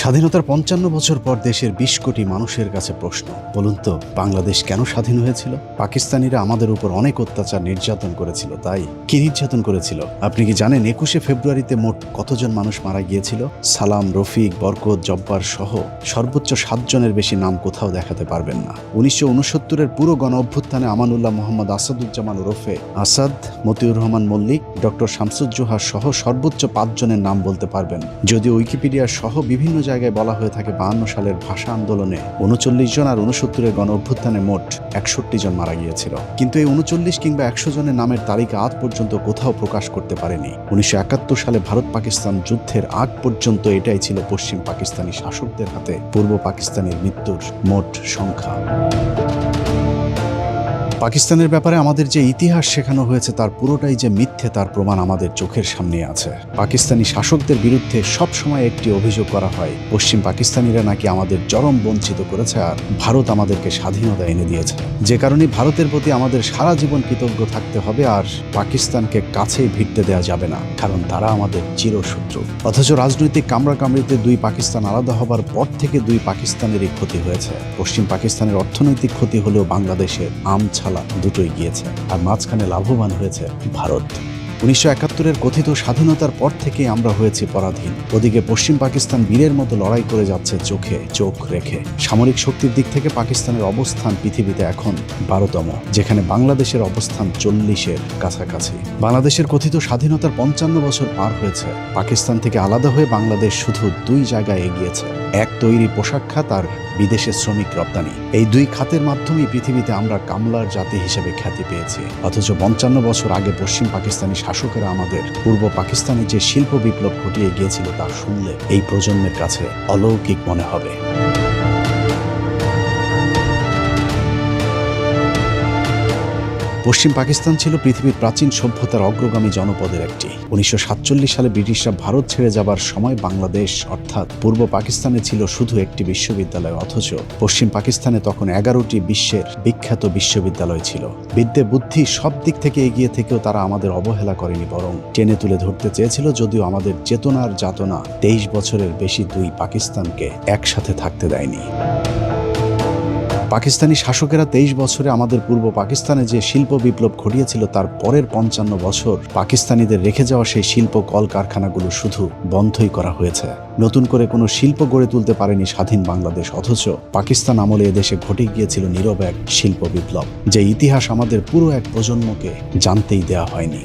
স্বাধীনতার ৫৫ বছর পর দেশের ২০ কোটি মানুষের কাছে প্রশ্ন, বলুন তো বাংলাদেশ কেন স্বাধীন হয়েছিল? পাকিস্তানিরা আমাদের উপর অনেক অত্যাচার নির্যাতন করেছিল, তাই কি নির্যাতন করেছিল আপনি কি জানেন? ২১শে ফেব্রুয়ারিতে মোট কতজন মানুষ মারা গিয়েছিল? সালাম, রফিক, বরকত, জব্বার সহ সর্বোচ্চ ৭ জনের বেশি নাম কোথাও দেখাতে পারবেন না। ১৯৬৯-এর পুরো গণ অভ্যুত্থানে আমানুল্লাহ মোহাম্মদ আসাদুজ্জামান ওরফে আসাদ, মতিউর রহমান মল্লিক, ডক্টর শামসুজ্জোহা সহ সর্বোচ্চ ৫ জনের নাম বলতে পারবেন। যদিও উইকিপিডিয়া সহ বিভিন্ন জায়গায় বলা হয়ে থাকে ৫২ সালের ভাষা আন্দোলনে ৩৯ জন আর ৬৯-এর গণ অভ্যুত্থানে মোট ৬১ জন মারা গিয়েছিল। কিন্তু এই ৩৯ কিংবা ১০০ জনের নামের তালিকা আজ পর্যন্ত কোথাও প্রকাশ করতে পারেনি। ১৯৭১ সালে ভারত পাকিস্তান যুদ্ধের আগ পর্যন্ত এটাই ছিল পশ্চিম পাকিস্তানি শাসকদের হাতে পূর্ব পাকিস্তানের মৃত্যুর মোট সংখ্যা। পাকিস্তানের ব্যাপারে আমাদের যে ইতিহাস শেখানো হয়েছে তার পুরোটাই যে মিথ্যে তার প্রমাণ আমাদের চোখের সামনে আছে। পাকিস্তানি শাসকদের বিরুদ্ধে সবসময় একটি অভিযোগ করা হয়, পশ্চিম পাকিস্তানিরা নাকি আমাদের চরম বঞ্চিত করেছে আর ভারত আমাদেরকে স্বাধীনতা এনে দিয়েছে। যে কারণে ভারতের প্রতি আমাদের সারা জীবন কৃতজ্ঞ থাকতে হবে আর পাকিস্তানকে কাছেই ভিড়তে দেওয়া যাবে না, কারণ তারা আমাদের চিরশত্রু। অথচ রাজনৈতিক কামড়াকামড়িতে দুই পাকিস্তান আলাদা হবার পর থেকে দুই পাকিস্তানেরই ক্ষতি হয়েছে। পশ্চিম পাকিস্তানের অর্থনৈতিক ক্ষতি হলেও বাংলাদেশের দুটোই গিয়েছে আর মাঝখানে লাভবান হয়েছে ভারত। ১৯৭১-এর কথিত স্বাধীনতার পর থেকে আমরা হয়েছি পরাধীন। ওদিকে পশ্চিম পাকিস্তান বীরের মতো লড়াই করে যাচ্ছে চোখে চোখ রেখে। সামরিক শক্তির দিক থেকে পাকিস্তানের অবস্থান পৃথিবীতে এখন ১২তম, যেখানে বাংলাদেশের অবস্থান ৪০-এর কাছাকাছি। বাংলাদেশের কথিত স্বাধীনতার ৫৫ বছর পার হয়েছে। পাকিস্তান থেকে আলাদা হয়ে বাংলাদেশ শুধু দুই জায়গায় এগিয়েছে, এক তৈরি পোশাক খাত আর বিদেশে শ্রমিক রপ্তানি। এই দুই খাতের মাধ্যমেই পৃথিবীতে আমরা কামলার জাতি হিসেবে খ্যাতি পেয়েছি। অথচ ৫৫ বছর আগে পশ্চিম পাকিস্তানি শাসকেরা আমাদের পূর্ব পাকিস্তানে যে শিল্প বিপ্লব ঘটিয়ে গিয়েছিল তা শুনলে এই প্রজন্মের কাছে অলৌকিক মনে হবে। পশ্চিম পাকিস্তান ছিল পৃথিবীর প্রাচীন সভ্যতার অগ্রগামী জনপদের একটি। ১৯৪৭ সালে ব্রিটিশরা ভারত ছেড়ে যাবার সময় বাংলাদেশ অর্থাৎ পূর্ব পাকিস্তানে ছিল শুধু একটি বিশ্ববিদ্যালয়, অথচ পশ্চিম পাকিস্তানে তখন ১১টি বিশ্বের বিখ্যাত বিশ্ববিদ্যালয় ছিল। বিদ্যে বুদ্ধি সব দিক থেকে এগিয়ে থেকেও তারা আমাদের অবহেলা করেনি, বরং টেনে তুলে ধরতে চেয়েছিল। যদিও আমাদের চেতনার যাতনা ২৩ বছরের বেশি দুই পাকিস্তানকে একসাথে থাকতে দেয়নি। পাকিস্তানি শাসকেরা ২৩ বছরে আমাদের পূর্ব পাকিস্তানে যে শিল্প বিপ্লব ঘটিয়েছিল তার পরের ৫৫ বছর পাকিস্তানিদের রেখে যাওয়া সেই শিল্প কলকারখানাগুলো শুধু বন্ধই করা হয়েছে। নতুন করে কোনো শিল্প গড়ে তুলতে পারেনি স্বাধীন বাংলাদেশ। অথচ পাকিস্তান আমলে এদেশে ঘটে গিয়েছিল নীরব এক শিল্প বিপ্লব, যে ইতিহাস আমাদের পুরো এক প্রজন্মকে জানতেই দেওয়া হয়নি।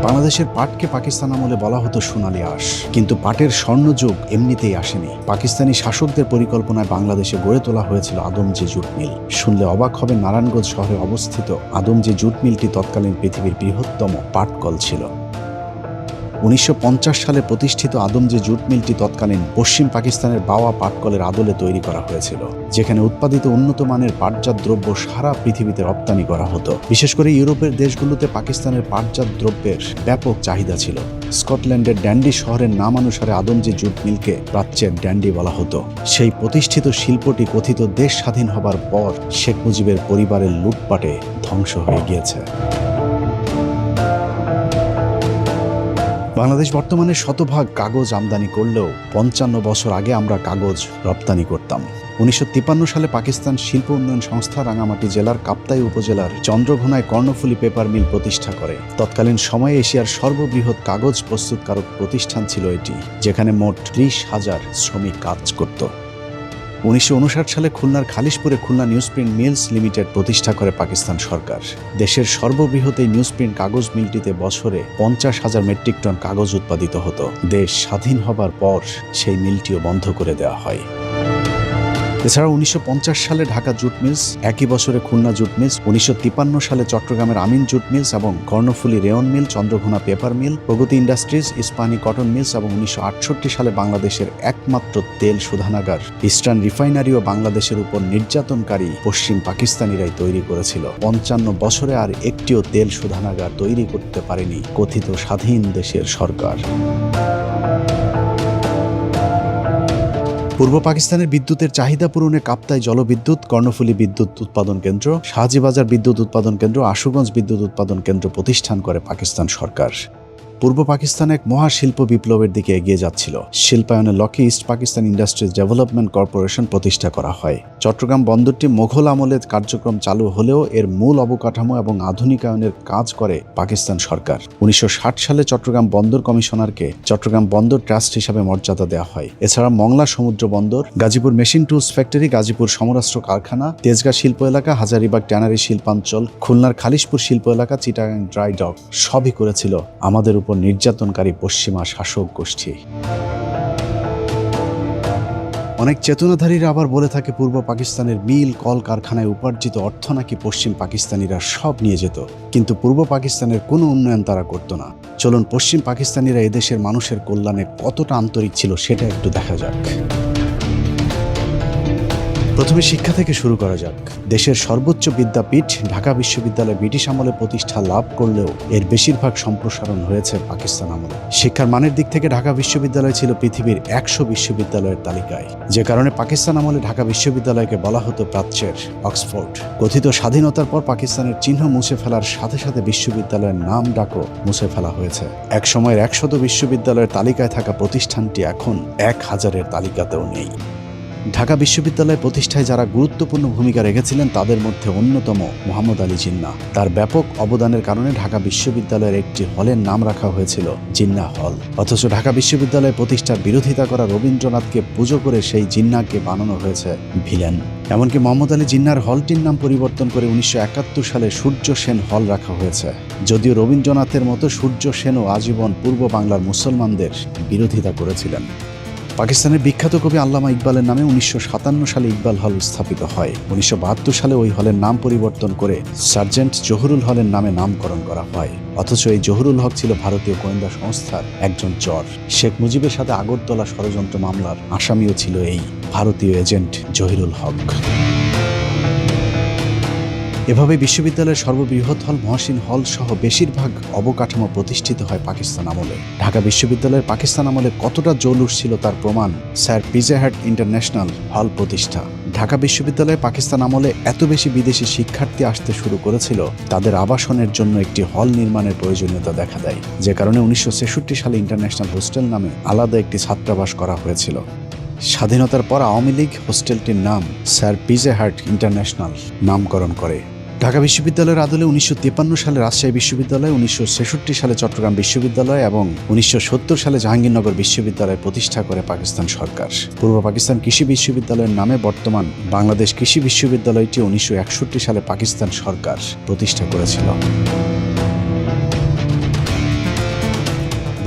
বাংলাদেশের পাটকে পাকিস্তান আমলে বলা হতো সোনালী আঁশ, কিন্তু পাটের স্বর্ণযুগ এমনিতেই আসেনি। পাকিস্তানি শাসকদের পরিকল্পনায় বাংলাদেশে গড়ে তোলা হয়েছিল আদমজি জুট মিল। শুনলে অবাক হবে, নারায়ণগঞ্জ শহরে অবস্থিত আদমজি জুট মিলটি তৎকালীন পৃথিবীর বৃহত্তম পাটকল ছিল। ১৯৫০ সালে প্রতিষ্ঠিত আদমজি জুট মিলটি তৎকালীন পশ্চিম পাকিস্তানের বাওয়া পাটকলের আদলে তৈরি করা হয়েছিল, যেখানে উৎপাদিত উন্নত মানের পাটজাত দ্রব্য সারা পৃথিবীতে রপ্তানি করা হতো। বিশেষ করে ইউরোপের দেশগুলোতে পাকিস্তানের পাটজাত দ্রব্যের ব্যাপক চাহিদা ছিল। স্কটল্যান্ডের ড্যান্ডি শহরের নাম অনুসারে আদমজি জুট মিলকে প্রাচ্যের ড্যান্ডি বলা হতো। সেই প্রতিষ্ঠিত শিল্পটি কথিত দেশ স্বাধীন হবার পর শেখ মুজিবের পরিবারের লুটপাটে ধ্বংস হয়ে গিয়েছে। বাংলাদেশ বর্তমানে শতভাগ কাগজ আমদানি করলেও ৫৫ বছর আগে আমরা কাগজ রপ্তানি করতাম। ১৯৫৩ সালে পাকিস্তান শিল্প উন্নয়ন সংস্থা রাঙামাটি জেলার কাপ্তাই উপজেলার চন্দ্রঘোনায় কর্ণফুলী পেপার মিল প্রতিষ্ঠা করে। তৎকালীন সময়ে এশিয়ার সর্ববৃহৎ কাগজ প্রস্তুতকারক প্রতিষ্ঠান ছিল এটি, যেখানে মোট ৩০,০০০ শ্রমিক কাজ করত। ১৯৫৯ সালে খুলনার খালিশপুরে খুলনা নিউজপ্রিন্ট মিলস লিমিটেড প্রতিষ্ঠা করে পাকিস্তান সরকার। দেশের সর্ববৃহৎ এই নিউজপ্রিন্ট কাগজ মিলটিতে বছরে ৫০,০০০ মেট্রিক টন কাগজ উৎপাদিত হতো। দেশ স্বাধীন হবার পর সেই মিলটিও বন্ধ করে দেওয়া হয়। এছাড়া ১৯৫০ সালে ঢাকা জুট মিলস, একই বছরে খুলনা জুট মিলস, ১৯৫৩ সালে চট্টগ্রামের আমিন জুট মিলস এবং কর্ণফুলী রেয়ন মিল, চন্দ্রঘোনা পেপার মিল, প্রগতি ইন্ডাস্ট্রিজ, ইস্পাহানি কটন মিলস এবং ১৯৬৮ সালে বাংলাদেশের একমাত্র তেল শোধনাগার ইস্টার্ন রিফাইনারিও বাংলাদেশের উপর নির্যাতনকারী পশ্চিম পাকিস্তানিরাই তৈরি করেছিল। ৫৫ বছরে আর একটিও তেল শোধনাগার তৈরি করতে পারেনি কথিত স্বাধীন দেশের সরকার। পূর্ব পাকিস্তানের বিদ্যুতের চাহিদা পূরণে কাপ্তাই জলবিদ্যুৎ, কর্ণফুলী বিদ্যুৎ উৎপাদন কেন্দ্র, শাহজিবাজার বিদ্যুৎ উৎপাদন কেন্দ্র, আশুগঞ্জ বিদ্যুৎ উৎপাদন কেন্দ্র প্রতিষ্ঠান করে পাকিস্তান সরকার। পূর্ব পাকিস্তান এক মহাশিল্প বিপ্লবের দিকে এগিয়ে যাচ্ছিল। শিল্পায়নে লক্ষ্যে east Pakistan industries development corporation প্রতিষ্ঠা করা হয়। চট্টগ্রাম বন্দরটি মোঘল আমলে কার্যক্রম চালু হলেও এর মূল অবকাঠামো এবং আধুনিকায়নের কাজ করে পাকিস্তান সরকার। 1960 সালে চট্টগ্রাম বন্দর কমিশনারকে চট্টগ্রাম বন্দর ট্রাস্ট হিসাবে মর্যাদা দেওয়া হয়। এছাড়া মংলা সমুদ্র বন্দর, Gazipur machine tools factory, Gazipur সমরাস্ত্র কারখানা, তেজগাঁ শিল্প এলাকা, হাজারীবাগ ট্যানারি শিল্পাঞ্চল, খুলনার খালিশপুর শিল্প এলাকা, চিটাগাং ড্রাই ডক সবই করেছিল আমাদের উপর নির্যাতনকারী পশ্চিমা শাসক গোষ্ঠী। অনেক চেতনাধারীরা আবার বলে থাকে পূর্ব পাকিস্তানের মিল কল কারখানায় উপার্জিত অর্থ নাকি পশ্চিম পাকিস্তানিরা সব নিয়ে যেত, কিন্তু পূর্ব পাকিস্তানের কোনো উন্নয়ন তারা করতো না। চলুন পশ্চিম পাকিস্তানিরা এদেশের মানুষের কল্যাণে কতটা আন্তরিক ছিল সেটা একটু দেখা যাক। প্রথমে শিক্ষা থেকে শুরু করা যাক। দেশের সর্বোচ্চ বিদ্যাপীঠ ঢাকা বিশ্ববিদ্যালয় ব্রিটিশ আমলে প্রতিষ্ঠা লাভ করলেও এর বেশিরভাগ সম্প্রসারণ হয়েছে পাকিস্তান আমলে। শিক্ষার মানের দিক থেকে ঢাকা বিশ্ববিদ্যালয় ছিল পৃথিবীর 100 বিশ্ববিদ্যালয়ের তালিকায়, যে কারণে পাকিস্তান আমলে ঢাকা বিশ্ববিদ্যালয়কে বলা হতো প্রাচ্যের অক্সফোর্ড। কথিত স্বাধীনতার পর পাকিস্তানের চিহ্ন মুছে ফেলার সাথে সাথে বিশ্ববিদ্যালয়ের নাম ডাকও মুছে ফেলা হয়েছে। এক সময়ের 100 বিশ্ববিদ্যালয়ের তালিকায় থাকা প্রতিষ্ঠানটি এখন 1000-এর তালিকাতেও নেই। ঢাকা বিশ্ববিদ্যালয় প্রতিষ্ঠায় যারা গুরুত্বপূর্ণ ভূমিকা রেখেছিলেন তাদের মধ্যে অন্যতম মোহাম্মদ আলী জিন্নাহ। তার ব্যাপক অবদানের কারণে ঢাকা বিশ্ববিদ্যালয়ের একটি হলের নাম রাখা হয়েছিল জিন্নাহ হল। অথচ ঢাকা বিশ্ববিদ্যালয় প্রতিষ্ঠার বিরোধিতা করা রবীন্দ্রনাথকে পুজো করে সেই জিন্নাহকে বানানো হয়েছে ভিলেন। এমনকি মোহাম্মদ আলী জিন্নাহর হলটির নাম পরিবর্তন করে 1971 সালে সূর্য সেন হল রাখা হয়েছে। যদিও রবীন্দ্রনাথের মতো সূর্য সেনও আজীবন পূর্ব বাংলার মুসলমানদের বিরোধিতা করেছিলেন। পাকিস্তানের বিখ্যাত কবি আল্লামা ইকবালের নামে 1957 সালে ইকবাল হল স্থাপিত হয়। 1972 সালে ওই হলের নাম পরিবর্তন করে সার্জেন্ট জহুরুল হলের নামে নামকরণ করা হয়। অথচ এই জহুরুল হক ছিল ভারতীয় গোয়েন্দা সংস্থার একজন চর। শেখ মুজিবের সাথে আগরতলা ষড়যন্ত্র মামলার আসামিও ছিল এই ভারতীয় এজেন্ট জহিরুল হক। এভাবে বিশ্ববিদ্যালয়ের সর্ববৃহৎ হল মহসিন হল সহ বেশিরভাগ অবকাঠামো প্রতিষ্ঠিত হয় পাকিস্তান আমলে। ঢাকা বিশ্ববিদ্যালয়ের পাকিস্তান আমলে কতটা জৌলুস ছিল তার প্রমাণ স্যার পিজে হাট ইন্টারন্যাশনাল হল প্রতিষ্ঠা। ঢাকা বিশ্ববিদ্যালয়ে পাকিস্তান আমলে এত বেশি বিদেশি শিক্ষার্থী আসতে শুরু করেছিল, তাদের আবাসনের জন্য একটি হল নির্মাণের প্রয়োজনীয়তা দেখা দেয়, যে কারণে 1963 সালে ইন্টারন্যাশনাল হোস্টেল নামে আলাদা একটি ছাত্রাবাস করা হয়েছিল। স্বাধীনতার পর আওয়ামী লীগ হোস্টেলটির নাম স্যার পিজে হাট ইন্টারন্যাশনাল নামকরণ করে। ঢাকা বিশ্ববিদ্যালয়ের আদলে 1953 সালে রাজশাহী বিশ্ববিদ্যালয়, 1966 সালে চট্টগ্রাম বিশ্ববিদ্যালয় এবং 1970 সালে জাহাঙ্গীরনগর বিশ্ববিদ্যালয় প্রতিষ্ঠা করে পাকিস্তান সরকার। পূর্ব পাকিস্তান কৃষি বিশ্ববিদ্যালয়ের নামে বর্তমান বাংলাদেশ কৃষি বিশ্ববিদ্যালয়টি 1961 সালে পাকিস্তান সরকার প্রতিষ্ঠা করেছিল।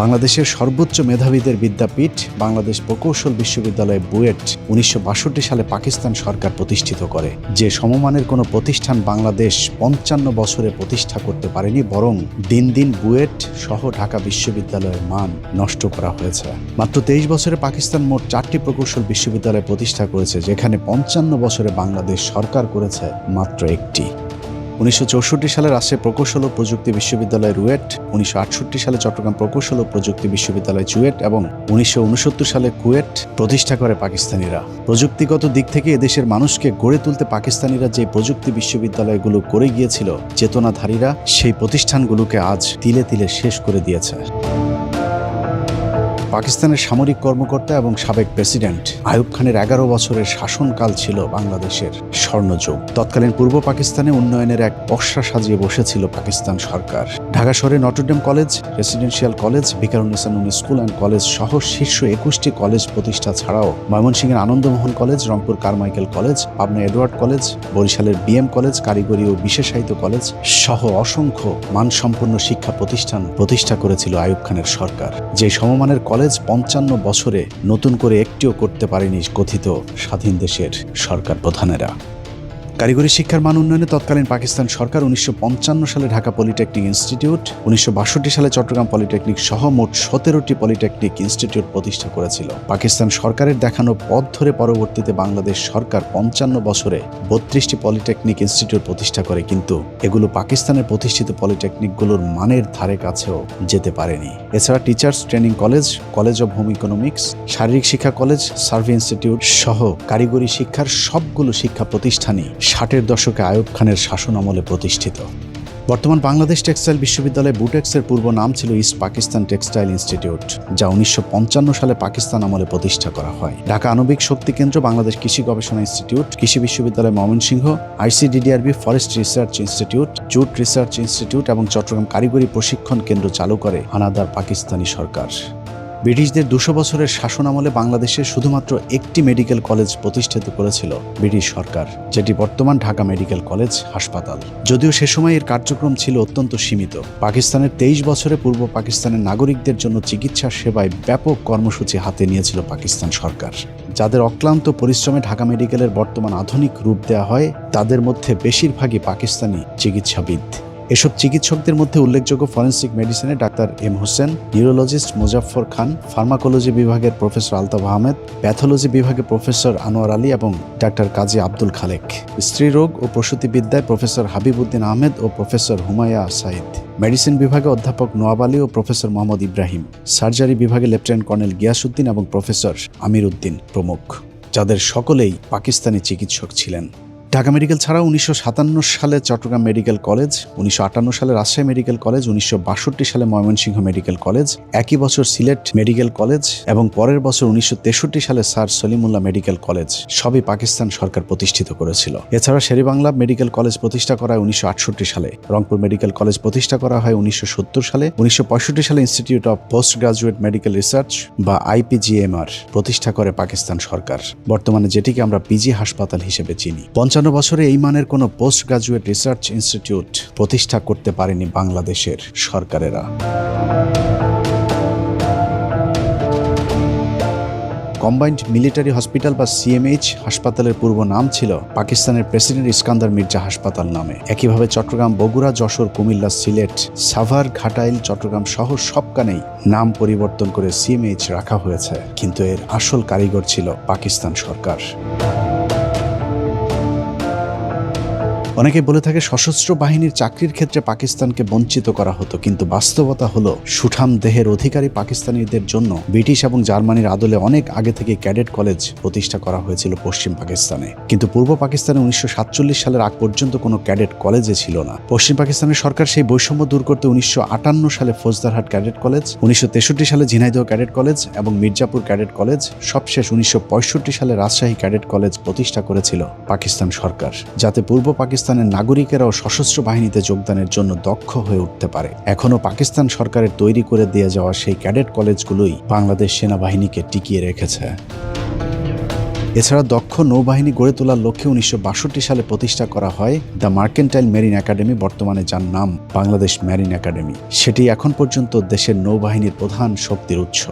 বাংলাদেশের সর্বোচ্চ মেধাবীদের বিদ্যাপীঠ বাংলাদেশ প্রকৌশল বিশ্ববিদ্যালয় বুয়েট 1962 সালে পাকিস্তান সরকার প্রতিষ্ঠিত করে। যে সমমানের কোনো প্রতিষ্ঠান বাংলাদেশ 55 বছরে প্রতিষ্ঠা করতে পারেনি, বরং দিন দিন বুয়েট সহ ঢাকা বিশ্ববিদ্যালয়ের মান নষ্ট করা হয়েছে। মাত্র 23 বছরে পাকিস্তান মোট 4টি প্রকৌশল বিশ্ববিদ্যালয় প্রতিষ্ঠা করেছে, যেখানে 55 বছরে বাংলাদেশ সরকার করেছে মাত্র একটি। 1964 সালে রাজশাহী প্রকৌশল ও প্রযুক্তি বিশ্ববিদ্যালয় রুয়েট, 1968 সালে চট্টগ্রাম প্রকৌশল ও প্রযুক্তি বিশ্ববিদ্যালয় চুয়েট এবং 1969 সালে কুয়েট প্রতিষ্ঠা করে পাকিস্তানিরা। প্রযুক্তিগত দিক থেকে এদেশের মানুষকে গড়ে তুলতে পাকিস্তানিরা যে প্রযুক্তি বিশ্ববিদ্যালয়গুলো করে গিয়েছিল, চেতনাধারীরা সেই প্রতিষ্ঠানগুলোকে আজ তিলে তিলে শেষ করে দিয়েছে। পাকিস্তানের সামরিক কর্মকর্তা এবং সাবেক প্রেসিডেন্ট আইয়ুব খানের 11 বছরের শাসনকাল ছিল বাংলাদেশের স্বর্ণযুগ। তৎকালীন পূর্ব পাকিস্তানে উন্নয়নের এক পসরা সাজিয়ে বসেছিল পাকিস্তান সরকার। ঢাকা শহরে Notre Dame college, residential college, Viqarunnisa Noon school and college সহ শীর্ষ 21টি কলেজ প্রতিষ্ঠা ছাড়াও ময়মনসিংহের Anandamohan college, Rangpur Carmichael college, Pabna Edward college, বরিশালের বিএম কলেজ, কারিগরি ও বিশেষায়িত কলেজ সহ অসংখ্য মানসম্পন্ন শিক্ষা প্রতিষ্ঠান প্রতিষ্ঠা করেছিল আইয়ুব খানের সরকার। যে সমমানের কলেজ 55 বছরে নতুন করে একটিও করতে পারেনি কথিত স্বাধীন দেশের সরকার প্রধানেরা। কারিগরি শিক্ষার মান উন্নয়নে তৎকালীন পাকিস্তান সরকার 1955 সালে ঢাকা পলিটেকনিক ইনস্টিটিউট, 1962 সালে চট্টগ্রাম পলিটেকনিক সহ মোট 17টি পলিটেকনিক ইনস্টিটিউট প্রতিষ্ঠা করেছিল। পাকিস্তান সরকারের দেখানো পথ ধরে পরবর্তীতে বাংলাদেশ সরকার 55 বছরে 32টি পলিটেকনিক ইনস্টিটিউট প্রতিষ্ঠা করে, কিন্তু এগুলো পাকিস্তানের প্রতিষ্ঠিত পলিটেকনিকগুলোর মানের ধারে কাছেও যেতে পারেনি। এছাড়া teachers training college, college of home economics, শারীরিক শিক্ষা কলেজ, সার্ভে ইনস্টিটিউট সহ কারিগরি শিক্ষার সবগুলো শিক্ষা প্রতিষ্ঠানই 60-এর দশকে আইয়ুব খানের শাসন আমলে প্রতিষ্ঠিত। বর্তমান বাংলাদেশ টেক্সটাইল বিশ্ববিদ্যালয় বুটেক্সের পূর্ব নাম ছিল ইস্ট পাকিস্তান টেক্সটাইল ইনস্টিটিউট, যা 1955 সালে পাকিস্তান আমলে প্রতিষ্ঠা করা হয়। ঢাকা আণবিক শক্তি কেন্দ্র, বাংলাদেশ কৃষি গবেষণা ইনস্টিটিউট, কৃষি বিশ্ববিদ্যালয় Mymensingh, ICDDRB forest research institute, jute research institute এবং চট্টগ্রাম কারিগরি প্রশিক্ষণ কেন্দ্র চালু করে হানাদার পাকিস্তানি সরকার। ব্রিটিশদের 200 বছরের শাসন আমলে বাংলাদেশে শুধুমাত্র একটি মেডিকেল কলেজ প্রতিষ্ঠিত করেছিল ব্রিটিশ সরকার, যেটি বর্তমান ঢাকা মেডিকেল কলেজ হাসপাতাল। যদিও সে সময় এর কার্যক্রম ছিল অত্যন্ত সীমিত। পাকিস্তানের 23 বছরে পূর্ব পাকিস্তানের নাগরিকদের জন্য চিকিৎসা সেবায় ব্যাপক কর্মসূচি হাতে নিয়েছিল পাকিস্তান সরকার, যাদের অক্লান্ত পরিশ্রমে ঢাকা মেডিকেলের বর্তমান আধুনিক রূপ দেওয়া হয়। তাদের মধ্যে বেশিরভাগই পাকিস্তানি চিকিৎসাবিদ। এসব চিকিৎসকদের মধ্যে উল্লেখযোগ্য ফরেন্সিক মেডিসিনে doctor M Hossain, neurologist Muzaffar Khan, pharmacology বিভাগের প্রফেসর আলতাফ আহমেদ, প্যাথোলজি বিভাগে প্রফেসর আনোয়ার আলী এবং ডাক্তার কাজী আব্দুল খালেক, স্ত্রীরোগ ও প্রসূতিবিদ্যায় প্রফেসর হাবিবউদ্দিন আহমেদ ও প্রফেসর হুমায়া সাইদ, মেডিসিন বিভাগে অধ্যাপক নোয়াব আলী ও প্রফেসর মোহাম্মদ ইব্রাহিম, সার্জারি বিভাগে লেফটেন্যান্ট কর্নেল গিয়াসউদ্দিন এবং প্রফেসর আমির উদ্দিন প্রমুখ, যাদের সকলেই পাকিস্তানি চিকিৎসক ছিলেন। ঢাকা মেডিকেল ছাড়াও 1957 সালে চট্টগ্রাম মেডিকেল কলেজ, 1958 সালে রাজশাহী মেডিকেল কলেজ, 1962 সালে ময়মনসিংহ মেডিকেল কলেজ, একই বছর সিলেট মেডিকেল কলেজ এবং পরের বছর 1963 সালে স্যার সলিমুল্লাহ মেডিকেল কলেজ সবই পাকিস্তান সরকার প্রতিষ্ঠিত করেছিল। এছাড়া শেরেবাংলা মেডিকেল কলেজ প্রতিষ্ঠা করা হয় 1968 সালে, রংপুর মেডিকেল কলেজ প্রতিষ্ঠা করা হয় 1970 সালে, 1965 সালে institute of post graduate medical research বা IPGMR প্রতিষ্ঠা করে পাকিস্তান সরকার, বর্তমানে যেটিকে আমরা পিজি হাসপাতাল হিসেবে চিনি। 55 বছরে এই মানের কোনো পোস্ট গ্রাজুয়েট রিসার্চ ইনস্টিটিউট প্রতিষ্ঠা করতে পারেনি বাংলাদেশের সরকারেরা। কম্বাইন্ড মিলিটারি হসপিটাল বা CMH হাসপাতালের পূর্ব নাম ছিল পাকিস্তানের প্রেসিডেন্ট ইস্কান্দার মির্জা হাসপাতাল নামে। একইভাবে চট্টগ্রাম, বগুড়া, যশোর, কুমিল্লা, সিলেট, সাভার, ঘাটাইল, চট্টগ্রাম সহ সবখানেই নাম পরিবর্তন করে CMH রাখা হয়েছে, কিন্তু এর আসল কারিগর ছিল পাকিস্তান সরকার। অনেকে বলে থাকে সশস্ত্র বাহিনীর চাকরির ক্ষেত্রে পাকিস্তানকে বঞ্চিত করা হতো, কিন্তু বাস্তবতা হলো সুঠাম দেহের অধিকারী পাকিস্তানিদের জন্য ব্রিটিশ এবং জার্মানির আদলে অনেক আগে থেকে ক্যাডেট কলেজ প্রতিষ্ঠা করা হয়েছিল পশ্চিম পাকিস্তানে, কিন্তু পূর্ব পাকিস্তানে 1947 সালের আগ পর্যন্ত কোনো ক্যাডেট কলেজে ছিল না। পশ্চিম পাকিস্তানের সরকার সেই বৈষম্য দূর করতে 1958 সালে ফৌজদারহাট ক্যাডেট কলেজ, 1963 সালে ঝিনাইদহ ক্যাডেট কলেজ এবং মির্জাপুর ক্যাডেট কলেজ, সবশেষ 1965 সালে রাজশাহী ক্যাডেট কলেজ প্রতিষ্ঠা করেছিল পাকিস্তান সরকার, যাতে পূর্ব পাকিস্তানের নাগরিকেরাও সশস্ত্র বাহিনীতে যোগদানের জন্য দক্ষ হয়ে উঠতে পারে। এখনও পাকিস্তান সরকারের তৈরি করে দিয়ে যাওয়া সেই ক্যাডেট কলেজগুলোই বাংলাদেশ সেনাবাহিনীকে টিকিয়ে রেখেছে। এছাড়া দক্ষ নৌবাহিনী গড়ে তোলার লক্ষ্যে 1962 সালে প্রতিষ্ঠা করা হয় দ্য মার্কেন্টাইল মেরিন একাডেমি, বর্তমানে যার নাম বাংলাদেশ মেরিন একাডেমি। সেটি এখন পর্যন্ত দেশের নৌবাহিনীর প্রধান শক্তির উৎস।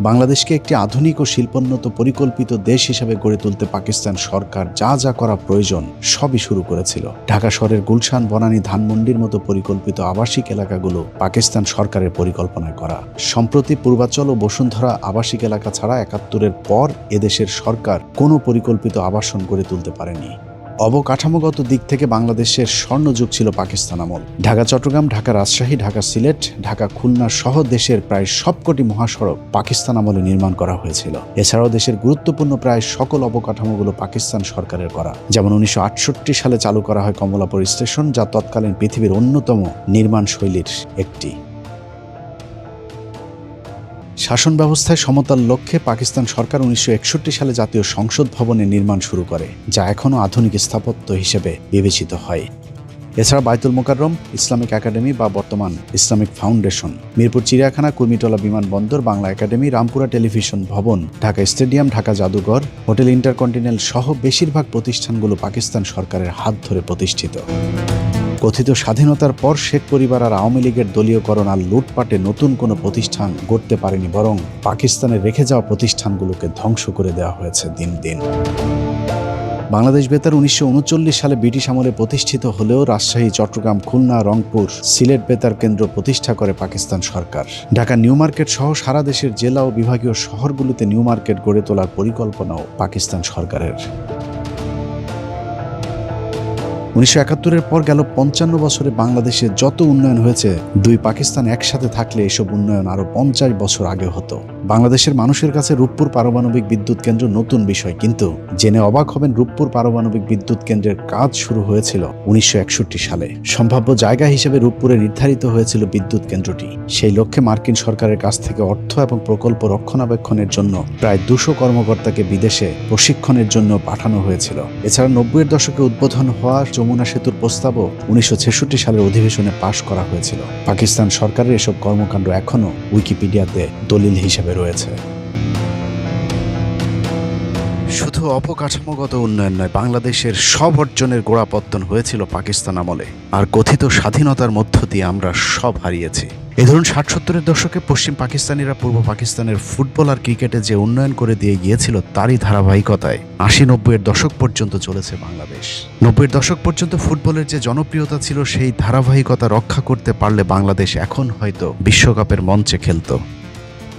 বাংলাদেশকে একটি আধুনিক ও শিল্পোন্নত পরিকল্পিত দেশ হিসেবে গড়ে তুলতে পাকিস্তান সরকার যা যা করা প্রয়োজন সবই শুরু করেছিল। ঢাকা শহরের গুলশান, বনানী, ধানমন্ডির মতো পরিকল্পিত আবাসিক এলাকাগুলো পাকিস্তান সরকারের পরিকল্পনায় করা। সম্প্রতি পূর্বাচল ও বসুন্ধরা আবাসিক এলাকা ছাড়া 71-এর পর এদেশের সরকার কোনো পরিকল্পিত আবাসন গড়ে তুলতে পারেনি। অবকাঠামোগত দিক থেকে বাংলাদেশের স্বর্ণযুগ ছিল পাকিস্তান আমল। ঢাকা চট্টগ্রাম, ঢাকা রাজশাহী, ঢাকা সিলেট, ঢাকা খুলনা সহ দেশের প্রায় সবকটি মহাসড়ক পাকিস্তান আমলে নির্মাণ করা হয়েছিল। এছাড়াও দেশের গুরুত্বপূর্ণ প্রায় সকল অবকাঠামোগুলো পাকিস্তান সরকারের করা। যেমন 1968 সালে চালু করা হয় কমলাপুর স্টেশন, যা তৎকালীন পৃথিবীর অন্যতম নির্মাণ শৈলীর একটি। শাসন ব্যবস্থায় সমতার লক্ষ্যে পাকিস্তান সরকার 1961 সালে জাতীয় সংসদ ভবনের নির্মাণ শুরু করে, যা এখনও আধুনিক স্থাপত্য হিসেবে বিবেচিত হয়। এছাড়া বায়তুল মোকাররম, ইসলামিক একাডেমি বা বর্তমান ইসলামিক ফাউন্ডেশন, মিরপুর চিড়িয়াখানা, কুর্মিটোলা বিমানবন্দর, বাংলা একাডেমি, রামপুরা টেলিভিশন ভবন, ঢাকা স্টেডিয়াম, ঢাকা জাদুঘর, হোটেল ইন্টারকন্টিনেন্টাল সহ বেশিরভাগ প্রতিষ্ঠানগুলো পাকিস্তান সরকারের হাত ধরে প্রতিষ্ঠিত। কথিত স্বাধীনতার পর শেখ পরিবার আর আওয়ামী লীগের দলীয়করণ আর লুটপাটে নতুন কোনো প্রতিষ্ঠান গড়তে পারেনি, বরং পাকিস্তানে রেখে যাওয়া প্রতিষ্ঠানগুলোকে ধ্বংস করে দেওয়া হয়েছে দিন দিন। বাংলাদেশ বেতার 1939 সালে ব্রিটিশ আমলে প্রতিষ্ঠিত হলেও রাজশাহী, চট্টগ্রাম, খুলনা, রংপুর, সিলেট বেতার কেন্দ্র প্রতিষ্ঠা করে পাকিস্তান সরকার। ঢাকা নিউ মার্কেট সহ সারা দেশের জেলা ও বিভাগীয় শহরগুলোতে নিউ মার্কেট গড়ে তোলার পরিকল্পনাও পাকিস্তান সরকারের। 1971-এর পর গেল 55 বছরে বাংলাদেশে যত উন্নয়ন হয়েছে, দুই পাকিস্তান একসাথে থাকলে এসব উন্নয়ন আরো 50 বছর আগে হতো। বাংলাদেশের মানুষের কাছে রূপপুর পারমাণবিক বিদ্যুৎ কেন্দ্র নতুন বিষয়, কিন্তু জেনে অবাক হবেন রূপপুর পারমাণবিক বিদ্যুৎ কেন্দ্রের কাজ শুরু হয়েছিল 1961 সালে। সম্ভাব্য জায়গা হিসেবে রূপপুরে নির্ধারিত হয়েছিল বিদ্যুৎ কেন্দ্রটি। সেই লক্ষ্যে মার্কিন সরকারের কাছ থেকে অর্থ এবং প্রকল্প রক্ষণাবেক্ষণের জন্য প্রায় 200 কর্মকর্তাকে বিদেশে প্রশিক্ষণের জন্য পাঠানো হয়েছিল। এছাড়া 90-এর দশকে উদ্বোধন হওয়া যমুনা সেতুর প্রস্তাবও 1966 সালের অধিবেশনে পাশ করা হয়েছিল। পাকিস্তান সরকারের এসব কর্মকাণ্ড এখনও উইকিপিডিয়াতে দলিল হিসেবে রয়েছে। শুধু অবকাঠামোগত উন্নয়ন নয়, বাংলাদেশের সব অর্জনের গোড়াপত্তন হয়েছিল পাকিস্তান আমলে। আর কথিত স্বাধীনতার মধ্য দিয়ে আমরা সব হারিয়েছি। এ ধরুন 60-70-এর দশকে পশ্চিম পাকিস্তানিরা পূর্ব পাকিস্তানের ফুটবল আর ক্রিকেটে যে উন্নয়ন করে দিয়ে গিয়েছিল, তারই ধারাবাহিকতায় 80-90-এর দশক পর্যন্ত চলেছে বাংলাদেশ। 90-এর দশক পর্যন্ত ফুটবলের যে জনপ্রিয়তা ছিল, সেই ধারাবাহিকতা রক্ষা করতে পারলে বাংলাদেশ এখন হয়তো বিশ্বকাপের মঞ্চে খেলত।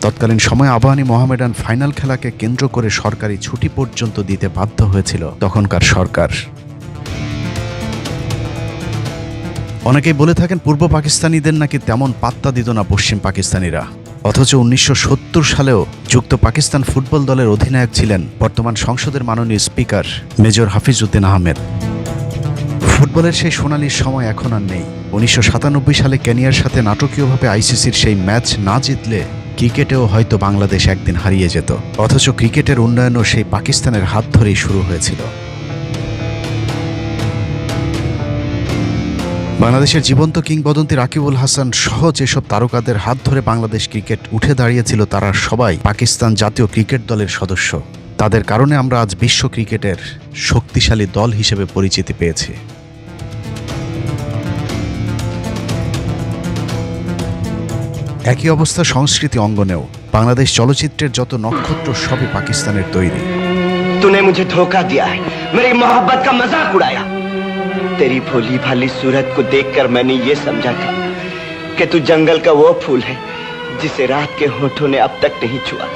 তৎকালীন সময়ে আবাহনী মোহামেডান ফাইনাল খেলাকে কেন্দ্র করে সরকারি ছুটি পর্যন্ত দিতে বাধ্য হয়েছিল তখনকার সরকার। অনেকেই বলে থাকেন পূর্ব পাকিস্তানিদের নাকি তেমন পাত্তা দিত না পশ্চিম পাকিস্তানিরা, অথচ 1970 সালেও যুক্ত পাকিস্তান ফুটবল দলের অধিনায়ক ছিলেন বর্তমান সংসদের মাননীয় স্পিকার মেজর হাফিজউদ্দিন আহমেদ। ফুটবলের সেই সোনালি সময় এখন আর নেই। 1997 সালে কেনিয়ার সাথে নাটকীয়ভাবে আইসিসির সেই ম্যাচ না জিতলে ক্রিকেটেও হয়তো বাংলাদেশ একদিন হারিয়ে যেত। অথচ ক্রিকেটের উন্নয়নও সেই পাকিস্তানের হাত ধরেই শুরু হয়েছিল। বাংলাদেশের জীবন্ত কিংবদন্তি রাকিবুল হাসান সহ যেসব তারকাদের হাত ধরে বাংলাদেশ ক্রিকেট উঠে দাঁড়িয়েছিল, তারা সবাই পাকিস্তান জাতীয় ক্রিকেট দলের সদস্য। তাদের কারণে আমরা আজ বিশ্ব ক্রিকেটের শক্তিশালী দল হিসেবে পরিচিতি পেয়েছি। একই অবস্থা সংস্কৃতি অঙ্গনেও। বাংলাদেশ চলচ্চিত্রের যত নক্ষত্র সবই পাকিস্তানের তৈরি। तूने मुझे धोखा दिया है, मेरी मोहब्बत का मजाक उड़ाया। तेरी भोली भाली सूरत को देखकर मैंने ये समझा था कि तू जंगल का वो फूल है जिसे रात के होठों ने अब तक नहीं छुआ।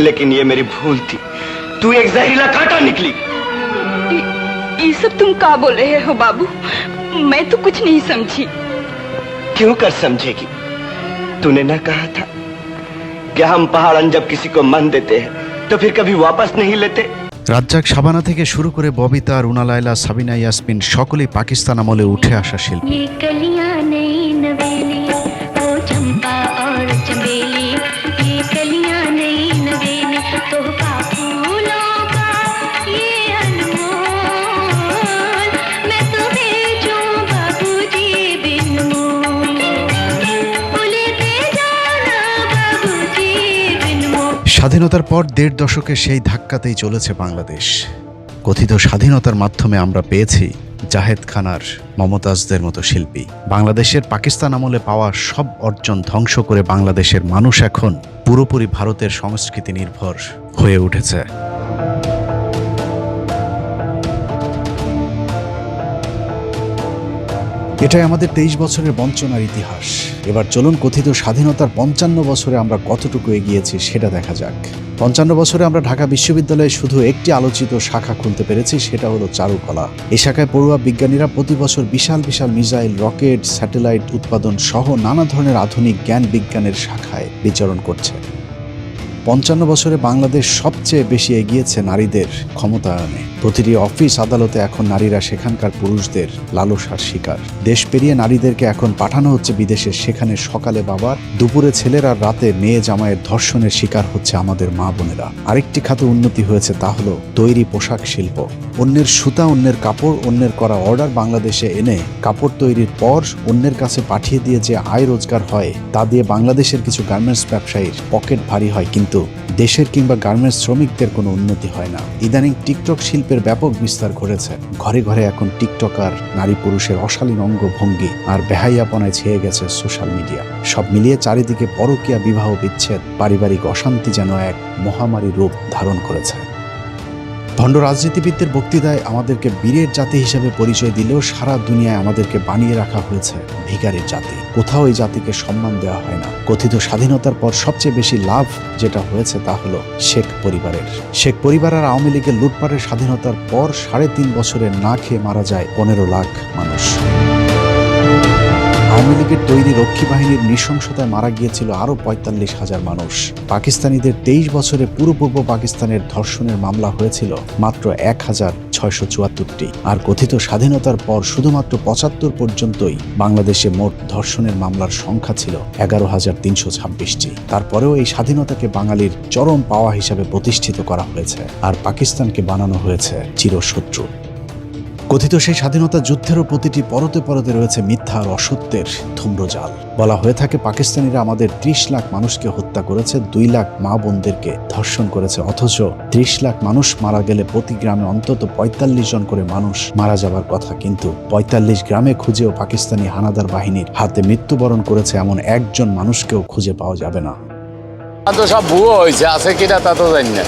लेकिन ये मेरी भूल थी, तू एक जहरीला कांटा निकली। ये सब तुम क्या बोल रहे हो बाबू? मैं तो कुछ नहीं समझी। क्यों कर समझेगी? तूने ना कहा था कि हम पहाड़न जब किसी को मन देते हैं तो फिर कभी वापस नहीं लेते। রাজ্জাক, শাবানা থেকে শুরু করে ববিতা, রুনা লায়লা, সাবিনা ইয়াসমিন সকলেই পাকিস্তান আমলে উঠে আসা শিল্পী। স্বাধীনতার পর 1.5 দশকে সেই ধাক্কাতেই চলেছে বাংলাদেশ। কথিত স্বাধীনতার মাধ্যমে আমরা পেয়েছি জাহেদ খান আর মমতাজদের মতো শিল্পী। বাংলাদেশের পাকিস্তান আমলে পাওয়া সব অর্জন ধ্বংস করে বাংলাদেশের মানুষ এখন পুরোপুরি ভারতের সংস্কৃতি নির্ভর হয়ে উঠেছে। এটাই আমাদের 23 বছরের বঞ্চনার ইতিহাস। এবার চলুন কথিত স্বাধীনতার 55 বছরে আমরা কতটুকু এগিয়েছি সেটা দেখা যাক। 55 বছরে আমরা ঢাকা বিশ্ববিদ্যালয়ে শুধু একটি আলোচিত শাখা খুলতে পেরেছি, সেটা হলো চারুকলা। এই শাখায় পড়ুয়া বিজ্ঞানীরা প্রতি বছর বিশাল বিশাল মিসাইল, রকেট, স্যাটেলাইট উৎপাদন সহ নানা ধরনের আধুনিক জ্ঞান বিজ্ঞানের শাখায় বিচরণ করছে। 55 বছরে বাংলাদেশ সবচেয়ে বেশি এগিয়েছে নারীদের ক্ষমতায়নে। প্রতিটি অফিস আদালতে এখন নারীরা সেখানকার পুরুষদের লালসার শিকার। দেশ পেরিয়ে নারীদেরকে এখন পাঠানো হচ্ছে বিদেশে, সেখানে সকালে বাবার, দুপুরে ছেলের আর রাতে মেয়ে জামাইয়ের ধর্ষণের শিকার হচ্ছে আমাদের মা বোনেরা। আরেকটি খাতে উন্নতি হয়েছে, তা হলো তৈরি পোশাক শিল্প। অন্যের সুতা, অন্যের কাপড়, অন্যের করা অর্ডার বাংলাদেশে এনে কাপড় তৈরির পর অন্যের কাছে পাঠিয়ে দিয়ে যে আয় রোজগার হয়, তা দিয়ে বাংলাদেশের কিছু গার্মেন্টস ব্যবসায়ীর পকেট ভারী হয়, কিন্তু দেশের কিংবা গার্মেন্টস শ্রমিকদের কোনো উন্নতি হয় না। ইদানিং টিকটক শিল্পের ব্যাপক বিস্তার ঘটেছে। ঘরে ঘরে এখন টিকটকার, নারী পুরুষের অশালীন অঙ্গভঙ্গি আর বেহাইয়াপনায় ছেয়ে গেছে সোশ্যাল মিডিয়া। সব মিলিয়ে চারিদিকে পরকীয়া, বিবাহ বিচ্ছেদ, পারিবারিক অশান্তি যেন এক মহামারী রূপ ধারণ করেছে। ভণ্ড রাজনীতিবিদদের বক্তৃতায় আমাদেরকে বীরের জাতি হিসেবে পরিচয় দিলেও সারা দুনিয়ায় আমাদেরকে বানিয়ে রাখা হয়েছে ভিখারির জাতি। কোথাও এই জাতিকে সম্মান দেওয়া হয় না। কথিত স্বাধীনতার পর সবচেয়ে বেশি লাভ যেটা হয়েছে তা হলো শেখ পরিবারের। শেখ পরিবার আর আওয়ামী লীগের লুটপাটের স্বাধীনতার পর 3.5 বছরে না খেয়ে মারা যায় 15 লাখ মানুষ। আওয়ামী লীগের তৈরি রক্ষী বাহিনীর নৃশংসতায় মারা গিয়েছিল আরও 45,000 মানুষ। পাকিস্তানিদের 23 বছরে পুরো পূর্ব পাকিস্তানের ধর্ষণের মামলা হয়েছিল মাত্র 1,674টি। আর কথিত স্বাধীনতার পর শুধুমাত্র 75 পর্যন্তই বাংলাদেশে মোট ধর্ষণের মামলার সংখ্যা ছিল 11,326টি। তারপরেও এই স্বাধীনতাকে বাঙালির চরম পাওয়া হিসাবে প্রতিষ্ঠিত করা হয়েছে, আর পাকিস্তানকে বানানো হয়েছে চিরশত্রু। কথিত সেই স্বাধীনতা যুদ্ধেরও প্রতিটি পরতে পরতে রয়েছে মিথ্যা আর অসত্যের ধূম্রজাল। বলা হয়ে থাকে পাকিস্তানিরা আমাদের 30 লাখ মানুষকে হত্যা করেছে, 2 লাখ মা বোনদেরকে ধর্ষণ করেছে, অথচ 30 লাখ মানুষ মারা গেলে প্রতি গ্রামে অন্তত 45 জন করে মানুষ মারা যাবার কথা। কিন্তু 45 গ্রামে খুঁজেও পাকিস্তানি হানাদার বাহিনীর হাতে মৃত্যুবরণ করেছে এমন একজন মানুষকেও খুঁজে পাওয়া যাবে না। সব ভুয়ো হয়েছে, আছে কিনা তা তো জানি না।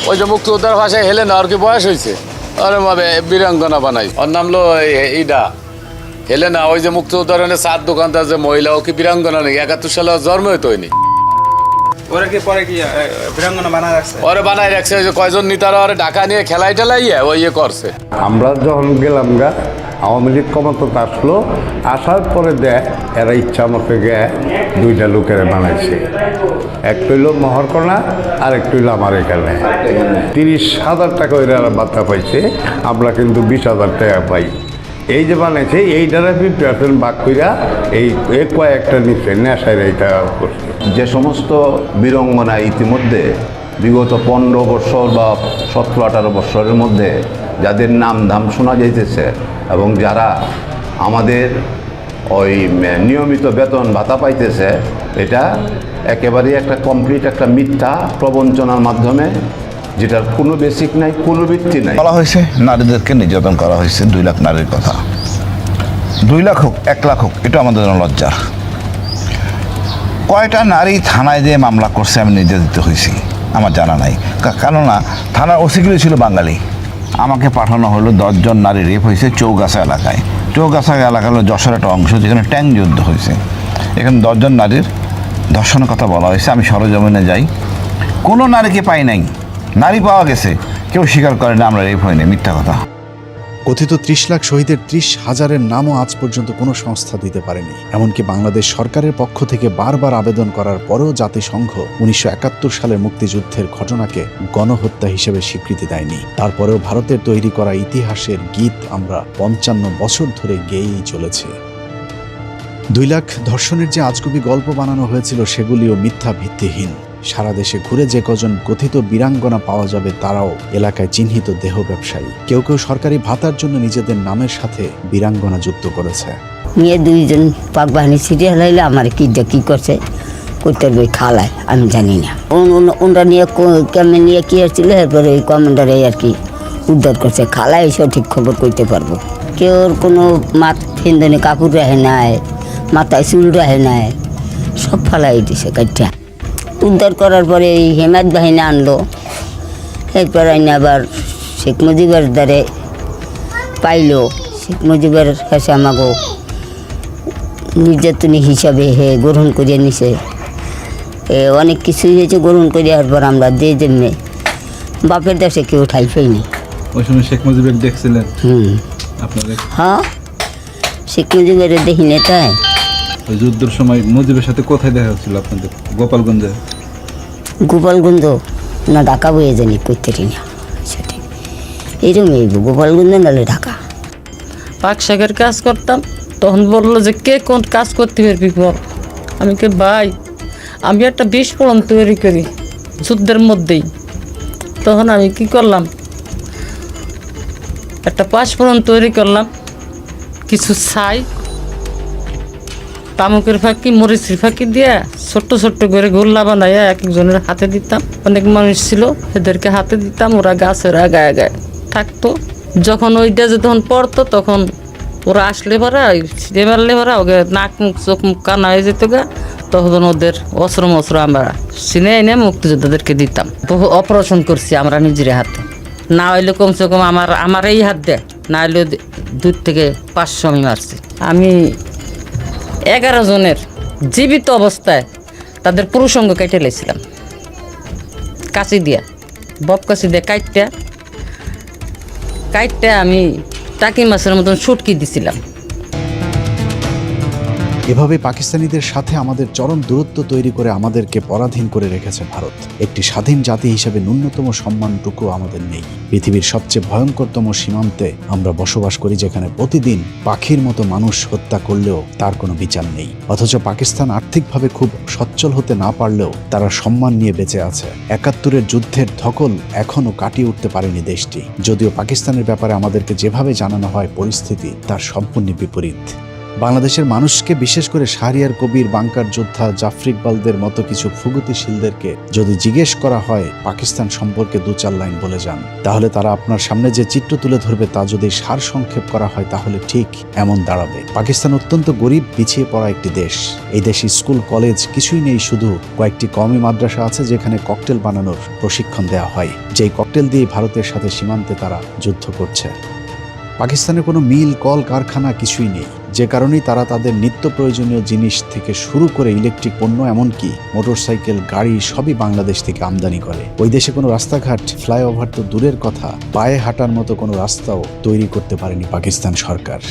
ওই যে মুক্তিযোদ্ধার ভাষায় হেলে না, আর কি বয়স হয়েছে? আরে মাবে বীরাঙ্গনা বানাই, ওর নাম লো ইডা হেলে না। ওই যে মুক্তিযোদ্ধার চার দোকানদার যে মহিলা, ও কি বীরাঙ্গনা নেই? 71 সালে জন্ম হইতো হয়নি। ওরে বানাই রাখছে। ওই যে কয়জন নেতারা ওরে ঢাকা নিয়ে খেলাই টেলাই ওই ইয়ে করছে। আমরা যখন গেলাম গা, আওয়ামী লীগ ক্ষমতা আসলো, আসার পরে দেয় এরা ইচ্ছা মতো গিয়ে 2টা লোকের বানাইছে। একটা হইল মহরকোনা আর একটা হইল আমার এখানে। 30,000 টাকা ওই বার্তা পাইছে, আমরা কিন্তু 20,000 টাকা পাই। এই যে বানাইছে এইটারা 50% ভাগ কইরা এই কয়েকটা নিচ্ছে নেশায় এইটা করছে। যে সমস্ত বীরঙ্গনা ইতিমধ্যে বিগত 15 বছর বা 17-18 বছরের মধ্যে যাদের নাম ধাম শোনা যাইতেছে এবং যারা আমাদের ওই নিয়মিত বেতন ভাতা পাইতেছে, এটা একেবারেই একটা কমপ্লিট একটা মিথ্যা প্রবঞ্চনার মাধ্যমে, যেটার কোনো বেসিক নাই, কোনো ভিত্তি নাই। বলা হয়েছে নারীদেরকে নির্যাতন করা হয়েছে। 2 লাখ নারীর কথা। 2 লাখ হোক 1 লাখ হোক, এটা আমাদের জন্য লজ্জা। কয়টা নারী থানায় দিয়ে মামলা করছে আমি নির্যাতিত হয়েছি আমার জানা নাই, কেননা থানার ওসিগুলি ছিল বাঙালি। আমাকে পাঠানো হলো 10 জন নারী রেপ হয়েছে চৌগাছা এলাকায়। চৌগাছা এলাকা হলো যশোর একটা অংশ, যেখানে ট্যাঙ্ক যুদ্ধ হয়েছে। এখানে 10 জন নারীর ধর্ষণের কথা বলা হয়েছে। আমি সরজমিনে যাই, কোনো নারীকে পাই নাই। নারী পাওয়া গেছে, কেউ স্বীকার করে না আমরা রেপ হয়নি, মিথ্যা কথা। কথিত 30 লাখ শহীদের 30,000-এর নামও আজ পর্যন্ত কোনো সংস্থা দিতে পারেনি। এমনকি বাংলাদেশ সরকারের পক্ষ থেকে বারবার আবেদন করার পরেও জাতিসংঘ 1971 সালের মুক্তিযুদ্ধের ঘটনাকে গণহত্যা হিসেবে স্বীকৃতি দেয়নি। তারপরেও ভারতের তৈরি করা ইতিহাসের গীত আমরা 55 বছর ধরে গেয়েই চলেছি। 2 লাখ ধর্ষণের যে আজগুবি গল্প বানানো হয়েছিল, সেগুলিও মিথ্যা, ভিত্তিহীন। সারা দেশে ঘুরে যে কজন কথিত বীরাঙ্গনা পাওয়া যাবে, তারাও এলাকায় চিহ্নিত দেহ ব্যবসায়ী। কেউ কেউ সরকারি ভাতার জন্য নিজেদের নামের সাথে বীরাঙ্গনা যুক্ত করেছে। নিয়ে 2 জন পাক বাহিনী সিরিয়াল হইলে আমার কি করছে করতে বই খালায় আমি জানি না। ওনরা নিয়ে কেমন নিয়ে কি আসছিল, এরপরে ওই কমান্ডারে আর কি উদ্ধার করছে। খালায় সঠিক খবর করতে পারবো। কেউ কোনো ফেন্দনে কাপড় রাখে নাই, মাথায় চুল রাখে নাই, সব ফালাই দিছে কাইটা। উদ্ধার করার পরে এই হেমায়ত বাহিনী আনলো। এরপর আইনে আবার শেখ মুজিবের দ্বারে পাইলো। শেখ মুজিবের কাছে আমাকে নির্যাতনী হিসাবে গ্রহণ করে নিছে। অনেক কিছুই হয়েছে গ্রহণ করে। এরপর আমরা যে যেমনি বাপের দেশে কেউ ঠাই পাইনি। ওই সময় শেখ মুজিবের দেখছিলেন? হ্যাঁ, শেখ মুজিবের দেখিনি। তাই ওই যুদ্ধের সময় মুজিবের সাথে কোথায় দেখা হচ্ছিল আপনাদের? গোপালগঞ্জে? গোপালগঞ্জ না ঢাকা বয়ে জানি করতে না, সেটা এইরকম গোপালগঞ্জ নাহলে ঢাকা। পাক শাকের কাজ করতাম, তখন বললো যে কে কোন কাজ করতে পারবি বল। আমি কে ভাই, আমি একটা বিস্ফোরণ তৈরি করি যুদ্ধের মধ্যেই। তখন আমি কি করলাম, একটা পাঁচফোড়ন তৈরি করলাম, কিছু ছাই, তামুকের ফাঁকি, মরিচের ফাঁকি দিয়ে ছোট্ট ছোট্ট করে গোল্লা বানাইয়া এক একজনের হাতে দিতাম। অনেক মানুষ ছিল, এদেরকে হাতে দিতাম, ওরা গাছের আগায় আগায় থাকতো। যখন ওইটা যে তখন পড়তো, তখন ওরা আসলে ভরা ছিঁড়ে মারলে ভরা ওকে নাক মুখ চোখ মুখ কানা হয়ে যেত গা। তখন ওদের অস্ত্র আমরা চিনে এনে মুক্তিযোদ্ধাদেরকে দিতাম। অপারেশন করছি আমরা নিজের হাতে। না হইলে কমসে কম আমার এই হাত দেয়, না হইলে 2 থেকে 500 আমি মারছি। আমি 11 জনের জীবিত অবস্থায় তাদের পুরুষঙ্গ কেটে লাইছিলাম কাঁচি দিয়া, বব কাঁচি দিয়ে কাইটটা আমি টাকি মাছের মতন শুটকি দিছিলাম। এভাবে পাকিস্তানিদের সাথে আমাদের চরম দূরত্ব তৈরি করে আমাদেরকে পরাধীন করে রেখেছে ভারত। একটি স্বাধীন জাতি হিসেবে ন্যূনতম সম্মানটুকু আমাদের নেই। পৃথিবীর সবচেয়ে ভয়ঙ্করতম সীমান্তে আমরা বসবাস করি, যেখানে প্রতিদিন পাখির মতো মানুষ হত্যা করলেও তার কোনো বিচার নেই। অথচ পাকিস্তান আর্থিকভাবে খুব সচ্ছল হতে না পারলেও তারা সম্মান নিয়ে বেঁচে আছে। 71-এর যুদ্ধের ধকল এখনও কাটিয়ে উঠতে পারেনি দেশটি। যদিও পাকিস্তানের ব্যাপারে আমাদেরকে যেভাবে জানানো হয়, পরিস্থিতি তার সম্পূর্ণ বিপরীত। বাংলাদেশের মানুষকে, বিশেষ করে শাহরিয়ার কবির, বাংকার যোদ্ধা, জাফর ইকবালদের মতো কিছু প্রগতিশীলদেরকে যদি জিজ্ঞেস করা হয় পাকিস্তান সম্পর্কে 2-4 লাইন বলে যান, তাহলে তারা আপনার সামনে যে চিত্র তুলে ধরবে তা যদি সার সংক্ষেপ করা হয় তাহলে ঠিক এমন দাঁড়াবে। পাকিস্তান অত্যন্ত গরিব, পিছিয়ে পড়া একটি দেশ। এই দেশে স্কুল, কলেজ কিছুই নেই, শুধু কয়েকটি কওমি মাদ্রাসা আছে যেখানে ককটেল বানানোর প্রশিক্ষণ দেওয়া হয়, যেই ককটেল দিয়ে ভারতের সাথে সীমান্তে তারা যুদ্ধ করছে। পাকিস্তানে কোনো মিল, কল কারখানা কিছুই নেই, যে কারণেই তারা তাদের নিত্য প্রয়োজনীয় জিনিস থেকে শুরু করে ইলেকট্রিক পণ্য, এমনকি মোটরসাইকেল, গাড়ি সবই বাংলাদেশ থেকে আমদানি করে। ওই দেশে কোনো রাস্তাঘাট, ফ্লাইওভার তো দূরের কথা, পায়ে হাঁটার মতো কোনো রাস্তাও তৈরি করতে পারেনি পাকিস্তান সরকার।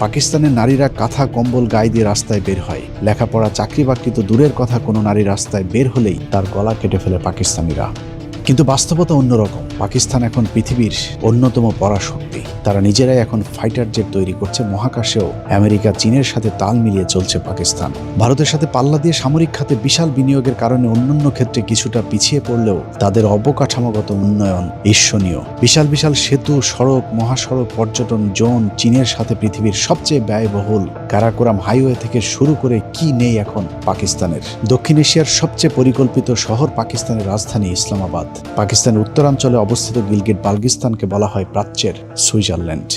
পাকিস্তানের নারীরা কাঁথা কম্বল গায়ে দিয়ে রাস্তায় বের হয়। লেখাপড়া, চাকরি বাকরি তো দূরের কথা, কোনো নারী রাস্তায় বের হলেই তার গলা কেটে ফেলে পাকিস্তানিরা। কিন্তু বাস্তবতা অন্যরকম। পাকিস্তান এখন পৃথিবীর অন্যতম পরাশক্তি। তারা নিজেরাই এখন ফাইটার জেট তৈরি করছে। মহাকাশেও আমেরিকা, চীনের সাথে তাল মিলিয়ে চলছে পাকিস্তান। ভারতের সাথে পাল্লা দিয়ে সামরিক খাতে বিশাল বিনিয়োগের কারণে অন্যান্য ক্ষেত্রে কিছুটা পিছিয়ে পড়লেও তাদের অবকাঠামোগত উন্নয়ন ঈর্ষণীয়। বিশাল বিশাল সেতু, সড়ক, মহাসড়ক, পর্যটন জোন, চীনের সাথে পৃথিবীর সবচেয়ে ব্যয়বহুল কারাকোরাম হাইওয়ে থেকে শুরু করে কি নেই এখন পাকিস্তানের। দক্ষিণ এশিয়ার সবচেয়ে পরিকল্পিত শহর পাকিস্তানের রাজধানী ইসলামাবাদ। পাকিস্তানের উত্তরাঞ্চলে অবস্থিত গিলগিট বালগিস্তানকে বলা হয় প্রাচ্যের সুইজারল্যান্ড।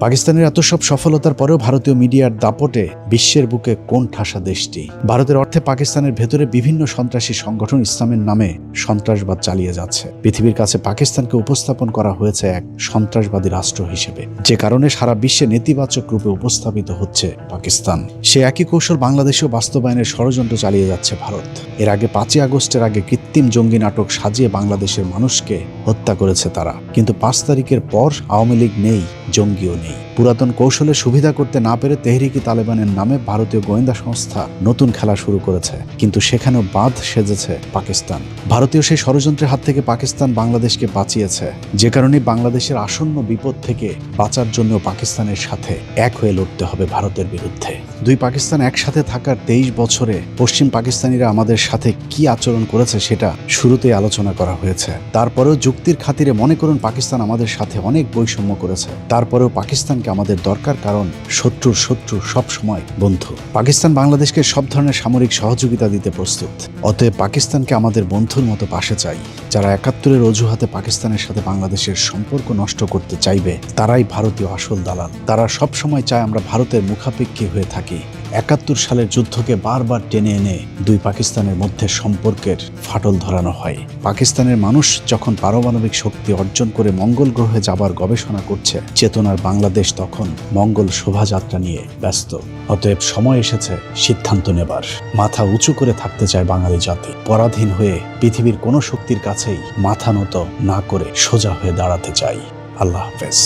পাকিস্তানের এত সব সফলতার পরেও ভারতীয় মিডিয়ার দাপটে বিশ্বের বুকে কোন ঠাসা দেশটি। ভারতের অর্থে পাকিস্তানের ভেতরে বিভিন্ন সন্ত্রাসী সংগঠন ইসলামের নামে সন্ত্রাসবাদ চালিয়ে যাচ্ছে। পৃথিবীর কাছে পাকিস্তানকে উপস্থাপন করা হয়েছে এক সন্ত্রাসবাদী রাষ্ট্র হিসেবে, যে কারণে সারা বিশ্বে নেতিবাচক রূপে উপস্থাপিত হচ্ছে পাকিস্তান। সে একই কৌশল বাংলাদেশেও বাস্তবায়নের ষড়যন্ত্র চালিয়ে যাচ্ছে ভারত। এর আগে 5ই আগস্টের আগে কৃত্রিম জঙ্গি নাটক সাজিয়ে বাংলাদেশের মানুষকে হত্যা করেছে তারা। কিন্তু 5 তারিখের পর আওয়ামী লীগ নেই, জঙ্গিও নেই। পুরাতন কৌশলে সুবিধা করতে না পেরে তেহরিকি তালেবানের নামে ভারতীয় গোয়েন্দা সংস্থা নতুন খেলা শুরু করেছে, কিন্তু সেখানেও বাঁধ সেজেছে পাকিস্তান। ভারতীয় সেই ষড়যন্ত্রের হাত থেকে পাকিস্তান বাংলাদেশকে বাঁচিয়েছে, যে কারণে বাংলাদেশের আসন্ন বিপদ থেকে বাঁচার জন্য পাকিস্তানের সাথে এক হয়ে লড়তে হবে ভারতের বিরুদ্ধে। 2 পাকিস্তান একসাথে থাকার 23 বছরে পশ্চিম পাকিস্তানিরা আমাদের সাথে কি আচরণ করেছে সেটা শুরুতেই আলোচনা করা হয়েছে। তারপরেও যুক্তির খাতিরে মনে করুন পাকিস্তান আমাদের সাথে অনেক বৈষম্য করেছে, তারপরেও পাকিস্তানকে আমাদের দরকার, কারণ শত্রুর শত্রু সব সময় বন্ধু। পাকিস্তান বাংলাদেশকে সব ধরনের সামরিক সহযোগিতা দিতে প্রস্তুত। অতএব পাকিস্তানকে আমাদের বন্ধুর মতো পাশে চাই। যারা 71-এর অজুহাতে পাকিস্তানের সাথে বাংলাদেশের সম্পর্ক নষ্ট করতে চাইবে তারাই ভারতীয় আসল দালাল। তারা সব সময় চায় আমরা ভারতের মুখাপেক্ষী হয়ে থাকি। 71 সালের যুদ্ধকে বারবার টেনে এনে 2 পাকিস্তানের মধ্যে সম্পর্কের ফাটল ধরানো হয়। পাকিস্তানের মানুষ যখন পারমাণবিক শক্তি অর্জন করে মঙ্গল গ্রহে যাবার গবেষণা করছে, চেতনার বাংলাদেশ তখন মঙ্গল শোভাযাত্রা নিয়ে ব্যস্ত। অতএব সময় এসেছে সিদ্ধান্ত নেবার। মাথা উঁচু করে থাকতে চায় বাঙালি জাতি। পরাধীন হয়ে পৃথিবীর কোনো শক্তির কাছেই মাথা নত না করে সোজা হয়ে দাঁড়াতে চাই। আল্লাহ হাফেজ।